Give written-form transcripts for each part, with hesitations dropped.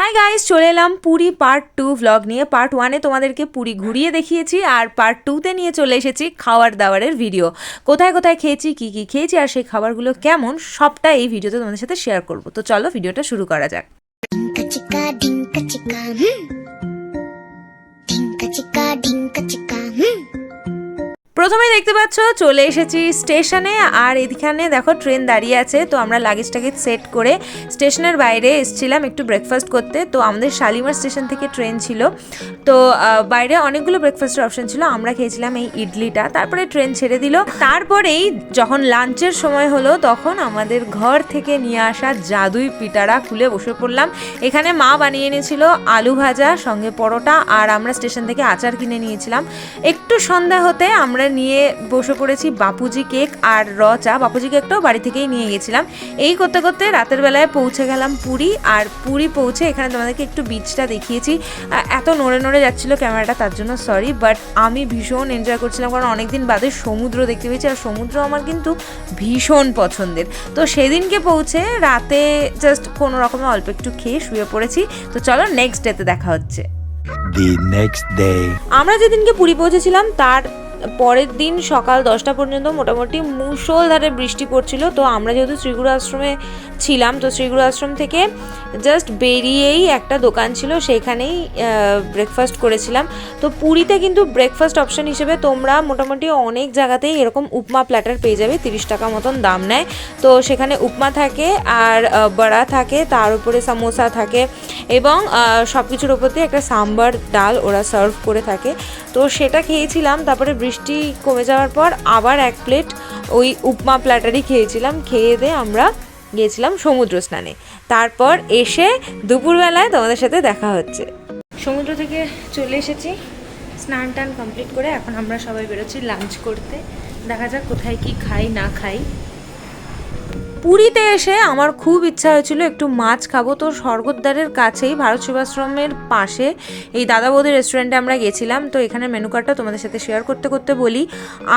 Hi guys, চলে এলাম Puri part 2 vlog নিয়ে। পার্ট 1-এ তোমাদেরকে পুরী ঘুরিয়ে দেখিয়েছি, আর পার্ট 2-তে নিয়ে চলে এসেছি খাওয়ার দাওয়ারের ভিডিও। কোথায় কোথায় খেয়েছি, কী কী খেয়েছি, আর সেই খাবারগুলো কেমন, সবটা এই ভিডিওতে তোমাদের সাথে শেয়ার করব। তো চলো ভিডিওটা শুরু করা যাক। প্রথমে দেখতে পাচ্ছ চলে এসেছি স্টেশনে, আর এখানে দেখো ট্রেন দাঁড়িয়ে আছে। তো আমরা লাগেজটাকে সেট করে স্টেশনের বাইরে এসেছিলাম একটু ব্রেকফাস্ট করতে। তো আমাদের শালিমার স্টেশন থেকে ট্রেন ছিল, তো বাইরে অনেকগুলো ব্রেকফাস্টের অপশন ছিল। আমরা খেয়েছিলাম এই ইডলিটা, তারপরে ট্রেন ছেড়ে দিল। তারপরেই যখন লাঞ্চের সময় হলো, তখন আমাদের ঘর থেকে নিয়ে আসা জাদুই পিঠারা খুলে বসে পড়লাম। এখানে মা বানিয়ে এনেছিল আলু ভাজা সঙ্গে পরোটা, আর আমরা স্টেশন থেকে আচার কিনে নিয়েছিলাম। একটু সন্ধ্যা হতে আমরা নিয়ে বসে পড়েছি বাপুজি কেক আর র চা। বাপুজি কেকটাও বাড়ি থেকেই নিয়ে গেছিলাম। এই করতে করতে রাতের বেলায় পৌঁছে গেলাম পুরী। আর পুরী পৌঁছে এখানে তোমাদেরকে একটু বিচটা দেখিয়েছি। এত নড়ে নড়ে যাচ্ছিলো ক্যামেরাটা, তার জন্য সরি, বাট আমি ভীষণ এনজয় করছিলাম, কারণ অনেকদিন বাদে সমুদ্র দেখতে পেয়েছি, আর সমুদ্র আমার কিন্তু ভীষণ পছন্দের। তো সেদিনকে পৌঁছে রাতে জাস্ট কোনো রকমে অল্প একটু খেয়ে শুয়ে পড়েছি। তো চলো নেক্সট ডেতে দেখা হচ্ছে। আমরা যেদিনকে পুরী পৌঁছেছিলাম তার পরের দিন সকাল 10টা পর্যন্ত মোটামুটি মুষলধারে বৃষ্টি পড়ছিল। তো আমরা যেহেতু শ্রীগুরু আশ্রমে ছিলাম, তো শ্রীগুরু আশ্রম থেকে জাস্ট বেরিয়েই একটা দোকান ছিল, সেইখানেই ব্রেকফাস্ট করেছিলাম। তো পুরীতে কিন্তু ব্রেকফাস্ট অপশন হিসেবে তোমরা মোটামুটি অনেক জায়গাতেই এরকম উপমা প্ল্যাটার পেয়ে যাবে। 30 টাকা মতন দাম নেয়। তো সেখানে উপমা থাকে, আর বড়া থাকে, তার উপরে সামোসা থাকে, এবং সব কিছুর ওপর দিয়ে একটা সাম্বার ডাল ওরা সার্ভ করে থাকে। তো সেটা খেয়েছিলাম। তারপরে বৃষ্টি কমে যাওয়ার পর আবার এক প্লেট ওই উপমা প্ল্যাটারই খেয়েছিলাম। খেয়ে দিয়ে আমরা গিয়েছিলাম সমুদ্র স্নানে। তারপর এসে দুপুরবেলায় তোমাদের সাথে দেখা হচ্ছে। সমুদ্র থেকে চলে এসেছি, স্নান টান কমপ্লিট করে এখন আমরা সবাই বেরোচ্ছি লাঞ্চ করতে। দেখা যাক কোথায় কি খাই না খাই। পুরীতে এসে আমার খুব ইচ্ছা হয়েছিল একটু মাছ খাবো। তো স্বর্গদ্বারের কাছেই ভারত সেবাশ্রমের পাশে এই দাদা বৌদি রেস্টুরেন্টে আমরা গেছিলাম। তো এখানে মেনু কার্ডটা তোমাদের সাথে শেয়ার করতে করতে বলি,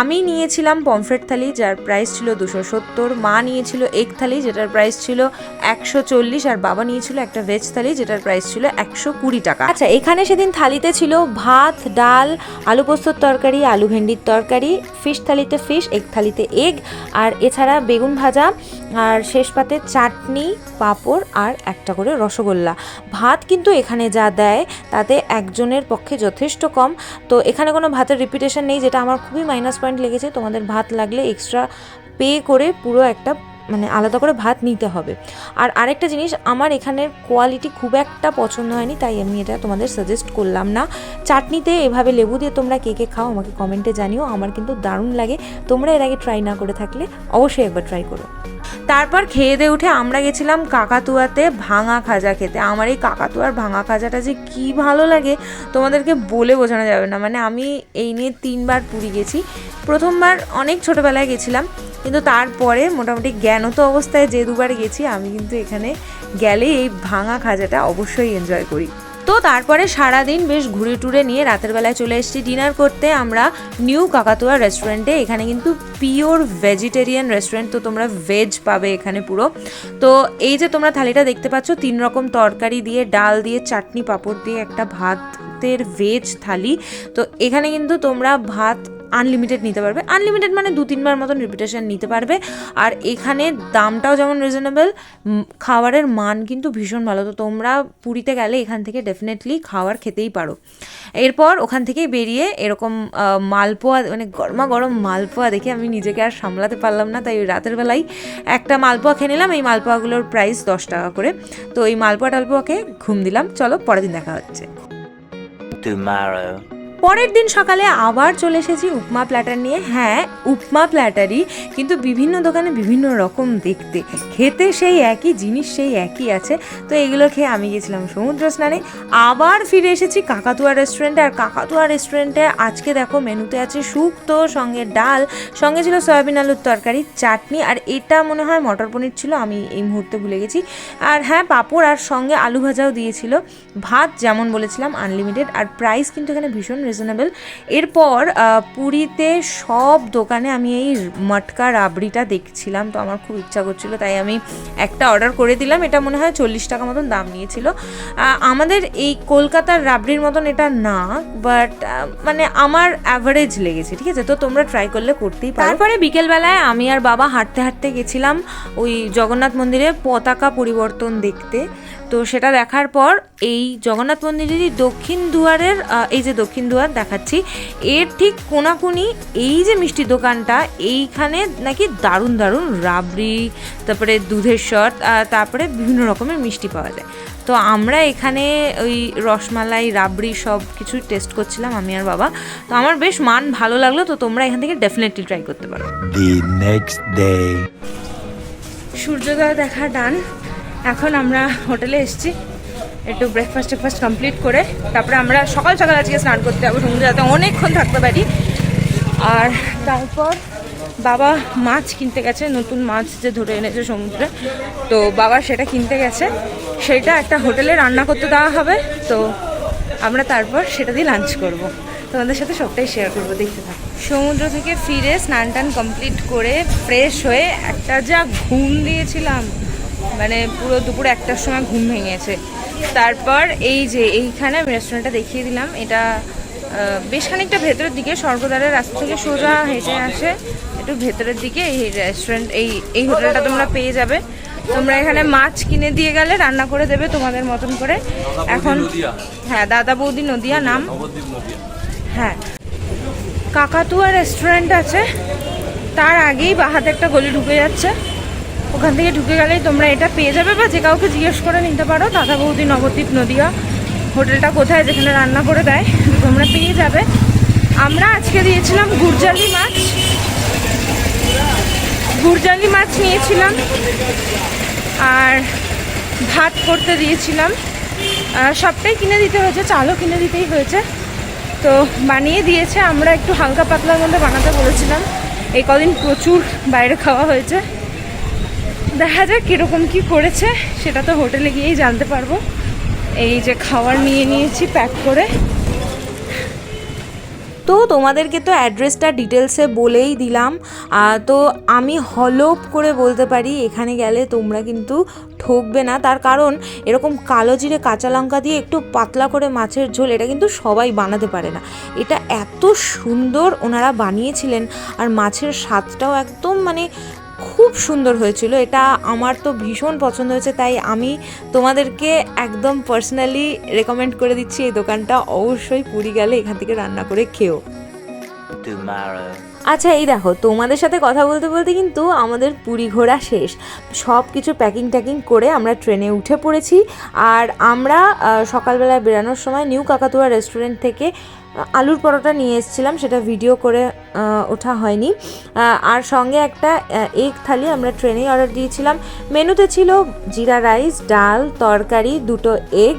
আমি নিয়েছিলাম পমফ্রেট থালি, যার প্রাইস ছিল 270। মা নিয়েছিল এগ থালি, যেটার প্রাইস ছিল 140, আর বাবা নিয়েছিল একটা ভেজ থালি, যেটার প্রাইস ছিল 120 টাকা। আচ্ছা, এখানে সেদিন থালিতে ছিল ভাত, ডাল, আলু পোস্তর তরকারি, আলু ভেন্ডির তরকারি, ফিশ থালিতে ফিশ, এগ থালিতে এগ, আর এছাড়া বেগুন ভাজা, আর শেষ পাতে চাটনি, পাঁপড়, আর একটা করে রসগোল্লা। ভাত কিন্তু এখানে যা দেয় তাতে একজনের পক্ষে যথেষ্ট কম। তো এখানে কোনো ভাতের রিপিটেশন নেই, যেটা আমার খুবই মাইনাস পয়েন্ট লেগেছে। তোমাদের ভাত লাগলে এক্সট্রা পে করে পুরো একটা আলাদা করে ভাত নিতে হবে। আর আরেকটা জিনিস, আমার এখানের কোয়ালিটি খুব একটা পছন্দ হয়নি, তাই আমি এটা তোমাদের সাজেস্ট করলাম না। চাটনিতে এভাবে লেবু দিয়ে তোমরা কে কে খাও আমাকে কমেন্টে জানিও, আমার কিন্তু দারুণ লাগে। তোমরা এর আগে ট্রাই না করে থাকলে অবশ্যই একবার ট্রাই করো। তারপর খেয়ে দিয়ে উঠে আমরা গেছিলাম কাকাতুয়াতে ভাঙা খাজা খেতে। আমার এই কাকাতুয়ার ভাঙা খাজাটা যে কী ভালো লাগে তোমাদেরকে বলে বোঝানো যাবে না। আমি এই নিয়ে 3বার পুরী গেছি। প্রথমবার অনেক ছোটোবেলায় গেছিলাম, কিন্তু তারপরে মোটামুটি জ্ঞানত অবস্থায় যে 2বার গেছি, আমি কিন্তু এখানে গেলে এই ভাঙা খাজাটা অবশ্যই এনজয় করি। তো তারপরে সারাদিন বেশ ঘুরে টুরে নিয়ে রাতের বেলায় চলে এসেছি ডিনার করতে আমরা নিউ কাকাতুয়া রেস্টুরেন্টে। এখানে কিন্তু পিওর ভেজিটেরিয়ান রেস্টুরেন্ট, তো তোমরা ভেজ পাবে এখানে পুরো। তো এই যে তোমরা থালিটা দেখতে পাচ্ছ, 3 রকম তরকারি দিয়ে, ডাল দিয়ে, চাটনি, পাঁপড় দিয়ে একটা ভাতের ভেজ থালি। তো এখানে কিন্তু তোমরা ভাত আনলিমিটেড নিতে পারবে। আনলিমিটেড মানে 2-3বার মতন রিপিটেশন নিতে পারবে। আর এখানে দামটাও যেমন রিজনেবল, খাবারের মান কিন্তু ভীষণ ভালো। তো তোমরা পুরীতে গেলে এখান থেকে ডেফিনেটলি খাবার খেতেই পারো। এরপর ওখান থেকে বেরিয়ে এরকম মালপোয়া, গরমা গরম মালপোয়া দেখে আমি নিজেকে আর সামলাতে পারলাম না, তাই ওই রাতের বেলায় একটা মালপোয়া খেয়ে নিলাম। এই মালপোয়াগুলোর প্রাইস 10 টাকা করে। তো এই মালপোয়া টালপোয়াকে ঘুম দিলাম। চলো পরের দিন দেখা হচ্ছে। পরের দিন সকালে আবার চলে এসেছি উপমা প্ল্যাটার নিয়ে। হ্যাঁ, উপমা প্ল্যাটারই, কিন্তু বিভিন্ন দোকানে বিভিন্ন রকম দেখতে, খেতে সেই একই জিনিস, সেই একই আছে। তো এগুলো খেয়ে আমি গেছিলাম সমুদ্র স্নানে। আবার ফিরে এসেছি কাকাতুয়া রেস্টুরেন্টে। আর কাকাতুয়া রেস্টুরেন্টে আজকে দেখো মেনুতে আছে শুক্তো, সঙ্গে ডাল, সঙ্গে ছিল সয়াবিন আলুর তরকারি, চাটনি, আর এটা মনে হয় মটর পনির ছিল, আমি এই মুহূর্তে ভুলে গেছি। আর হ্যাঁ, পাঁপড়, আর সঙ্গে আলু ভাজাও দিয়েছিল। ভাত যেমন বলেছিলাম আনলিমিটেড, আর প্রাইস কিন্তু এখানে ভীষণ রিজনেবল। এরপর পুরীতে সব দোকানে আমি এই মটকা রাবড়িটা দেখছিলাম, তো আমার খুব ইচ্ছা করছিল, তাই আমি একটা অর্ডার করে দিলাম। এটা মনে হয় 40 টাকা মতন দাম নিয়েছিল। আমাদের এই কলকাতার রাবড়ির মতন এটা না, বাট মানে আমার অ্যাভারেজ লেগেছে, ঠিক আছে? তো তোমরা ট্রাই করলে করতেই পারো। তারপরে বিকেলবেলায় আমি আর বাবা হাঁটতে হাঁটতে গেছিলাম ওই জগন্নাথ মন্দিরে পতাকা পরিবর্তন দেখতে। তো সেটা দেখার পর এই জগন্নাথ মন্দিরেরই দক্ষিণ দুয়ারের এই যে দক্ষিণ দুয়ার দেখাচ্ছি, এর ঠিক কোনাকুনি এই যে মিষ্টি দোকানটা, এইখানে নাকি দারুণ দারুণ রাবড়ি, তারপরে দুধের শট, তারপরে বিভিন্ন রকমের মিষ্টি পাওয়া যায়। তো আমরা এখানে ওই রসমালাই রাবড়ি সব কিছু টেস্ট করছিলাম আমি আর বাবা। তো আমার বেশ মান ভালো লাগলো, তো তোমরা এখান থেকে ডেফিনেটলি ট্রাই করতে পারো। The next day. সূর্যোদয় দেখা ডান। এখন আমরা হোটেলে এসেছি, একটু ব্রেকফাস্ট কমপ্লিট করে তারপরে আমরা সকাল সকাল আজকে স্নান করতে যাবো সমুদ্রে, যাতে অনেকক্ষণ থাকতে পারি। আর তারপর বাবা মাছ কিনতে গেছে, নতুন মাছ যে ধরে এনেছে সমুদ্রে, তো বাবা সেটা কিনতে গেছে, সেটা একটা হোটেলে রান্না করতে দেওয়া হবে। তো আমরা তারপর সেটা দিয়ে লাঞ্চ করব, তোমাদের সাথে সবটাই শেয়ার করবো, দেখতে থাকো। সমুদ্র থেকে ফিরে স্নান টান কমপ্লিট করে ফ্রেশ হয়ে একটা যা ঘুম দিয়েছিলাম, মানে পুরো দুপুর 1টার সময় ঘুম ভেঙেছে। তারপর এই যে এইখানে আমি রেস্টুরেন্টটা দেখিয়ে দিলাম, এটা বেশ খানিকটা ভেতরের দিকে, স্বর্গদ্বারের রাস্তা থেকে সোজা হেঁটে আসে একটু ভেতরের দিকে এই রেস্টুরেন্ট, এই হোটেলটা তোমরা পেয়ে যাবে। তোমরা এখানে মাছ কিনে দিয়ে গেলে রান্না করে দেবে তোমাদের মতন করে। এখন হ্যাঁ, দাদা বৌদি নদিয়া নাম। হ্যাঁ, কাকাতুয়া রেস্টুরেন্ট আছে, তার আগেই বাহাতে একটা গলি ঢুকে যাচ্ছে, ওখান থেকে ঢুকে গেলেই তোমরা এটা পেয়ে যাবে, বা যে কাউকে জিজ্ঞেস করে নিতে পারো দাদা বৌদি নবদ্বীপ নদিয়া হোটেলটা কোথায়, যেখানে রান্না করে দেয়, তোমরা পেয়ে যাবে। আমরা আজকে দিয়েছিলাম গুরজালি মাছ নিয়েছিলাম, আর ভাত করতে দিয়েছিলাম, সবটাই কিনে দিতে হয়েছে, চালও কিনে দিতেই হয়েছে। তো বানিয়ে দিয়েছে, আমরা একটু হালকা পাতলার মধ্যে বানাতে বলেছিলাম, এই কদিন প্রচুর বাইরে খাওয়া হয়েছে। দেখা যাক কীরকম কী করেছে, সেটা তো হোটেলে গিয়েই জানতে পারবো। এই যে খাবার নিয়ে নিয়েছি প্যাক করে। তো তোমাদেরকে তো অ্যাড্রেসটা ডিটেলসে বলেই দিলাম। তো আমি হলপ করে বলতে পারি এখানে গেলে তোমরা কিন্তু ঠকবে না, তার কারণ এরকম কালো জিরে কাঁচা লঙ্কা দিয়ে একটু পাতলা করে মাছের ঝোল, এটা কিন্তু সবাই বানাতে পারে না। এটা এত সুন্দর ওনারা বানিয়েছিলেন, আর মাছের স্বাদটাও একদম মানে খুব সুন্দর হয়েছিল। এটা আমার তো ভীষণ পছন্দ হয়েছে, তাই আমি তোমাদেরকে একদম পার্সোনালি রেকমেন্ড করে দিচ্ছি এই দোকানটা। অবশ্যই পুরী গেলে এখান থেকে রান্না করে খেও। আচ্ছা, এই দেখো, তোমাদের সাথে কথা বলতে বলতে কিন্তু আমাদের পুরী ঘোরা শেষ। সব কিছু প্যাকিং করে আমরা ট্রেনে উঠে পড়েছি। আর আমরা সকালবেলা বেরানোর সময় নিউ কাকাতুয়া রেস্টুরেন্ট থেকে আলুর পরোটা নিয়ে এসেছিলাম, সেটা ভিডিও করে ওঠা হয়নি। আর সঙ্গে একটা এগ থালি আমরা ট্রেনেই অর্ডার দিয়েছিলাম। মেনুতে ছিল জিরা রাইস, ডাল, তরকারি, 2টো এগ,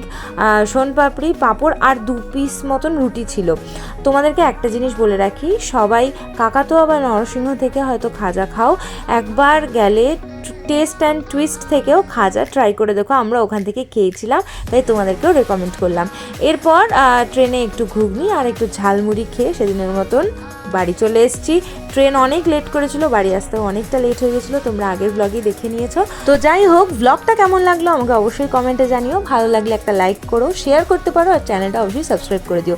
সোনপাপড়ি, পাঁপড় আর 2 পিস মতন রুটি ছিল। তোমাদেরকে একটা জিনিস বলে রাখি, সবাই কাকাতুয়া বা নরসিংহ থেকে হয়তো খাজা খাও, একবার গেলে টেস্ট অ্যান্ড টুইস্ট থেকেও খাজা ট্রাই করে দেখো। আমরা ওখান থেকে খেয়েছিলাম, তাই তোমাদেরকেও রেকমেন্ড করলাম। এরপর ট্রেনে একটু ঘুগনি আর একটু ঝালমুড়ি খেয়ে সেদিনের মতন বাড়ি চলে এসেছি। ট্রেন অনেক লেট করেছিল, বাড়ি আসতেও অনেকটা লেট হয়ে গেছিলো, তোমরা আগের ব্লগেই দেখে নিয়েছো। তো যাই হোক, ব্লগটা কেমন লাগলো আমাকে অবশ্যই কমেন্টে জানিও। ভালো লাগলে একটা লাইক করো, শেয়ার করতে পারো, আর চ্যানেলটা অবশ্যই সাবস্ক্রাইব করে দিও।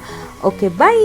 ওকে, বাই।